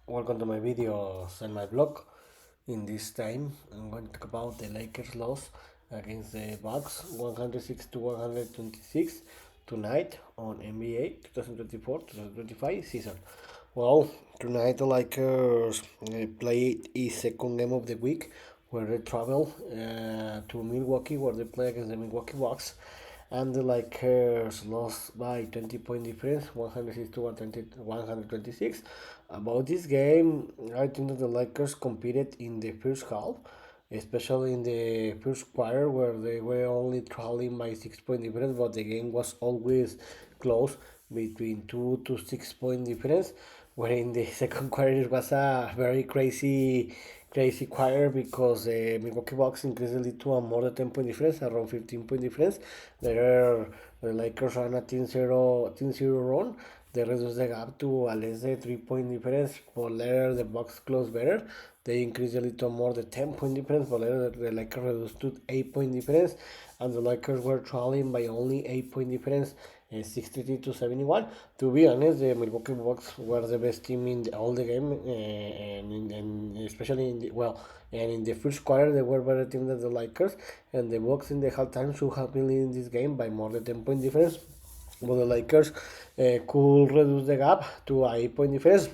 Welcome to my videos and my blog. In this time, I'm going to talk about the Lakers loss against the Bucks, 106 to 126 tonight on NBA 2024-2025 season. Well, tonight the Lakers played a second game of the week where they travel to Milwaukee, where they play against the Milwaukee Bucks, and the Lakers lost by 20 point difference, 106 to 126. About this game, I think that the Lakers competed in the first half, especially in the first quarter where they were only trailing by 6 point difference, but the game was always close between 2 to 6 point difference. Where in the second quarter it was a very crazy quarter because the Milwaukee Bucks increased the lead to a more than 10 point difference, around 15 point difference. There, the Lakers ran a 10-0 run. They reduced the gap to a less than 3 point difference, but later the Bucks closed better. They increased a little more the 10 point difference, but later the Lakers reduced to 8 point difference, and the Lakers were trailing by only 8 point difference, 63 to 71. To be honest, the Milwaukee Bucks were the best team in all the game, and especially in the and in the first quarter they were better team than the Lakers, and the Bucks in the halftime should have been leading this game by more than 10 point difference, but the Lakers could reduce the gap to a 8 point difference.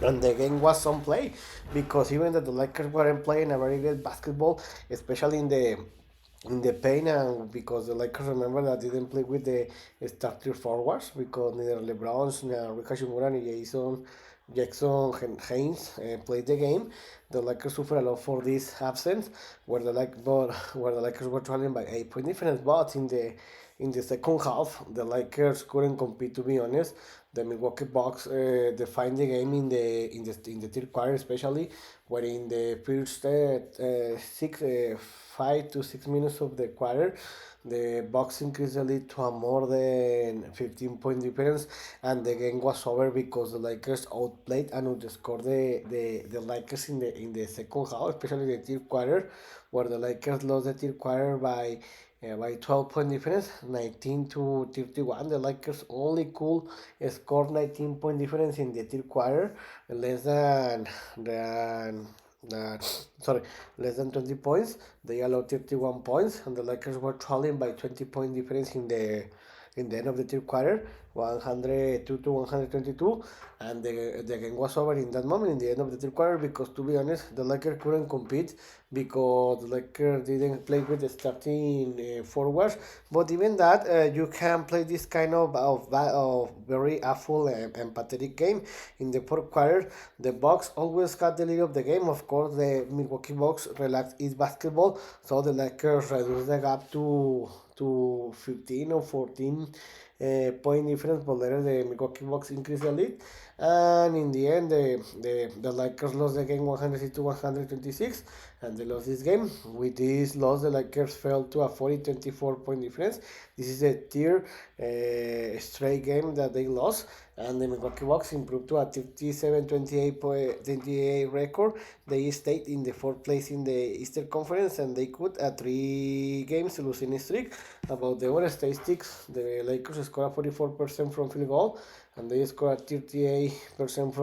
And the game was on play because even that the Lakers weren't playing a very good basketball, especially in the paint, and because the Lakers remember that didn't play with the starter forwards because neither LeBron, nor Rui Hachimura, nor Jackson Haynes played the game. The Lakers suffered a lot for this absence, where the Lakers were trailing by 8 point difference. But in the second half, the Lakers couldn't compete. To be honest, the Milwaukee Bucks defined the game in the third quarter, especially where in the first 5 to 6 minutes of the quarter, the Bucks increased the lead to a more than 15 point difference, and the game was over because the Lakers outplayed and outscored the Lakers in the second half, especially the third quarter, where the Lakers lost the third quarter by 12 point difference, 19 to 31. The Lakers only could score 19 point difference in the third quarter, less than sorry, less than 20 points. They allowed 31 points, and the Lakers were trailing by 20 point difference in the end of the third quarter, 102 to 122, and the game was over in that moment in the end of the third quarter because, to be honest, the Lakers couldn't compete because the Lakers didn't play with the starting forwards. But even that, you can play this kind of very awful and pathetic game in the fourth quarter. The Bucks always had the lead of the game. Of course, the Milwaukee Bucks relaxed its basketball, so the Lakers reduced the gap to 15 or 14 point difference, but later the Milwaukee Bucks increased the lead. And in the end, the Lakers lost the game 106 to 126, and they lost this game. With this loss, the Lakers fell to a 40-24 point difference. This is a third straight game that they lost, and the Milwaukee Bucks improved to a 37-28 record. They stayed in the fourth place in the Eastern Conference, and they could a 3 games losing streak. About the other statistics, the Lakers scored 44% from field goal, and they scored 38%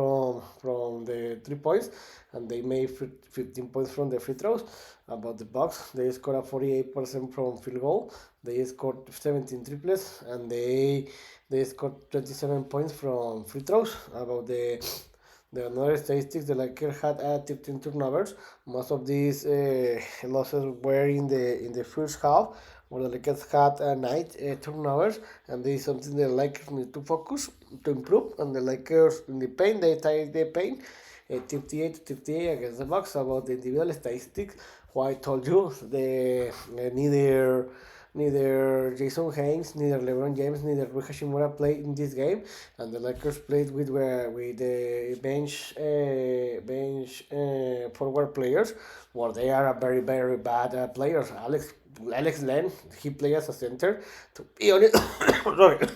from the 3 points, and they made 15 points from the free throws. About the Bucks, they scored 48% from field goal, they scored 17 triples, and they scored 27 points from free throws. About the another statistics, the Lakers had 13 turnovers. Most of these losses were in the first half, where the Lakers had 9 turnovers, and this is something the Lakers need to focus to improve. And the Lakers in the paint, they tied the paint 38 to 38 against the Bucks. About the individual statistics, who I told you, neither Jason Haynes, neither LeBron James, neither Rui Hachimura played in this game, and the Lakers played with the bench forward players, where they are a very bad players. Alex Len, he plays as a center. To be honest,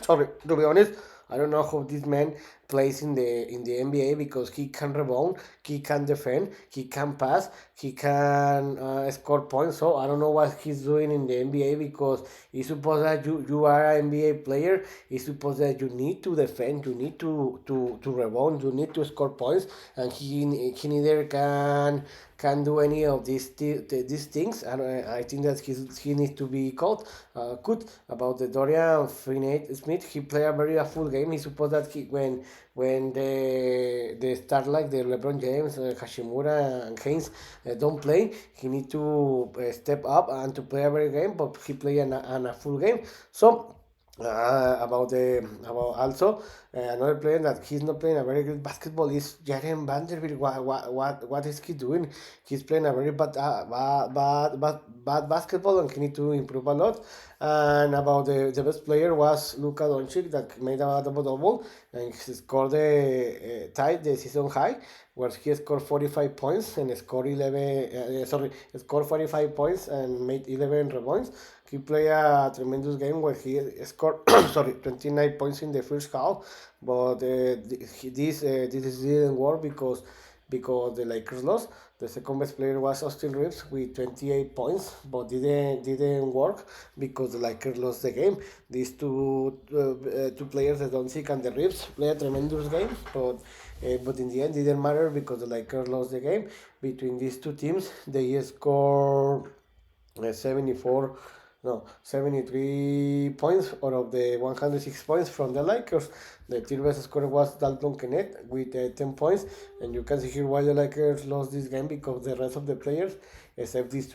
sorry, to be honest, I don't know how this man plays in the NBA because he can rebound, he can defend, he can pass, he can score points. So I don't know what he's doing in the NBA because it's supposed that you are an NBA player. It's supposed that you need to defend, you need to rebound, you need to score points, and he neither can do any of these things. And I think that he needs to be called good about the Dorian Finney-Smith. He played a full game. He supposed that when the start like the LeBron James, Hashimura and Haynes don't play, he need to step up and to play a very game. But he played a full game. So about also another player that he's not playing a very good basketball is Jaren Vanderbilt. What is he doing? He's playing a very bad basketball and he need to improve a lot. And about the best player was Luka Doncic that made a double double and he scored tied the season high where he scored 45 points and scored 11 scored 45 points and made 11 rebounds. He played a tremendous game where he scored 29 points in the first half, but this didn't work because the Lakers lost. The second best player was Austin Reeves with 28 points, but didn't work because the Lakers lost the game. These two players, the Doncic and the Reeves, played a tremendous game, but in the end didn't matter because the Lakers lost the game. Between these two teams, they scored 74 no 73 points out of the 106 points from the Lakers. The third best scorer was Dalton Kenneth with 10 points, and you can see here why the Lakers lost this game because the rest of the players, except these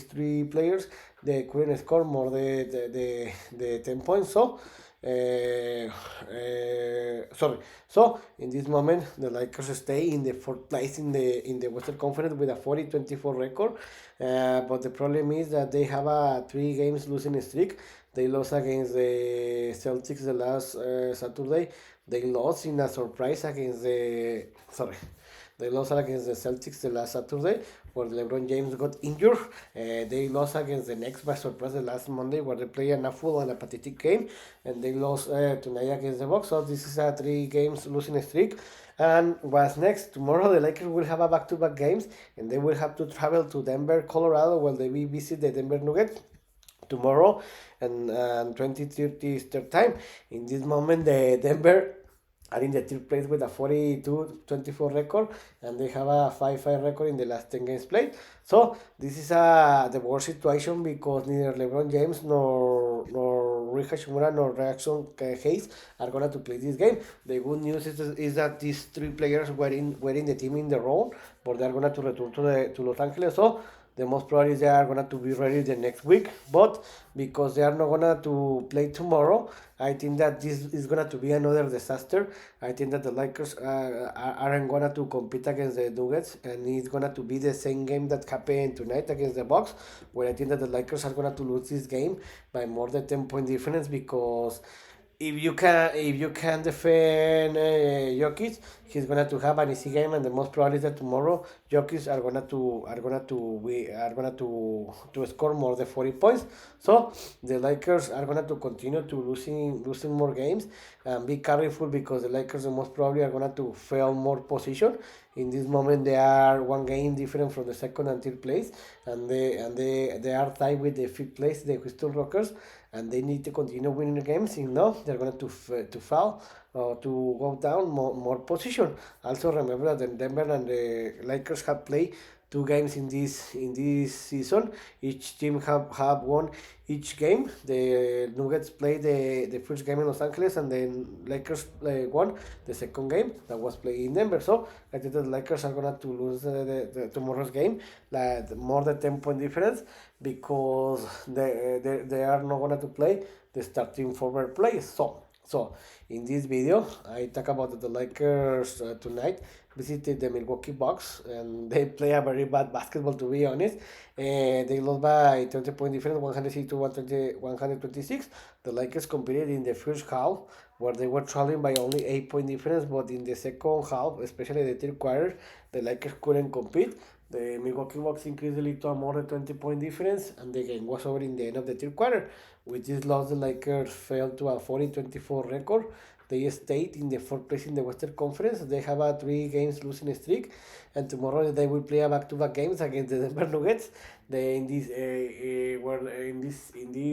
three players, they couldn't score more the 10 points. So in this moment, the Lakers stay in the fourth place in the Western Conference with a 40-24 record. But the problem is that they have a 3 games losing streak. They lost against the Celtics the last Saturday. They lost in a surprise against the sorry. They lost against the Celtics the last Saturday, where LeBron James got injured. They lost against the Knicks by surprise the last Monday, where they played a full and a pathetic game, and they lost tonight against the Bucks. So this is a 3 games losing streak. And what's next? Tomorrow the Lakers will have a back-to-back games, and they will have to travel to Denver, Colorado, where they will visit the Denver Nuggets tomorrow and 20:30 Eastern time. In this moment, the Denver are in the third place with a 42-24 record, and they have a 5-5 record in the last 10 games played. So this is the worst situation because neither LeBron James nor Rui Hachimura nor Jackson Hayes are gonna to play this game. The good news is that these 3 players were in the team in the role, but they're gonna to return to Los Angeles. So the most probably they are gonna to be ready the next week, but because they are not gonna to play tomorrow, I think that this is gonna to be another disaster. I think that the Lakers aren't gonna to compete against the Nuggets, and it's gonna to be the same game that happened tonight against the Bucks, where I think that the Lakers are gonna to lose this game by more than 10 point difference because if you can defend Jokic, he's gonna to have an easy game, and the most probably is that tomorrow Jokic are gonna to score more than 40 points. So the Lakers are gonna to continue to losing more games, and be careful because the Lakers the most probably are gonna to fail more position. In this moment, they are 1 game different from the second and third place, and they are tied with the fifth place, the Houston Rockets, and they need to continue winning the games. If not, they're going to fall or to go down more position. Also, remember that the Denver and the Lakers have played 2 games in this season. Each team have won each game. The Nuggets played the first game in Los Angeles, and then Lakers won the second game that was played in Denver. So I think the Lakers are gonna to lose the tomorrow's game, like more than 10 point difference, because they are not gonna to play the starting forward players. So in this video, I talk about the Lakers tonight visited the Milwaukee Bucks, and they play a very bad basketball, to be honest. They lost by 20 point difference, 106 to 126. The Lakers competed in the first half, where they were trailing by only 8 point difference, but in the second half, especially the third quarter, the Lakers couldn't compete. The Milwaukee Bucks increased the lead to a more than 20 point difference, and the game was over in the end of the third quarter. With this loss, the Lakers fell to a 40-24 record. They stayed in the fourth place in the Western Conference. They have a 3 games losing streak, and tomorrow they will play a back-to-back games against the Denver Nuggets. They in this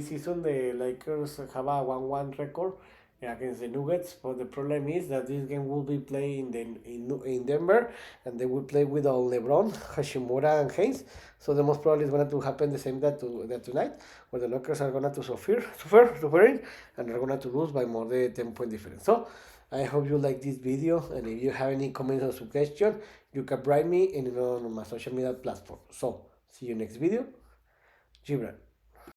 season the Lakers have a 1-1 record against the Nuggets, but the problem is that this game will be played in Denver, and they will play without LeBron, Hashimura, and Haynes. So the most probably is going to happen the same that tonight, where the Lakers are going to suffering, and they're going to lose by more than 10-point difference. So I hope you like this video, and if you have any comments or suggestions, you can write me in on my social media platform. So see you next video. Gibran.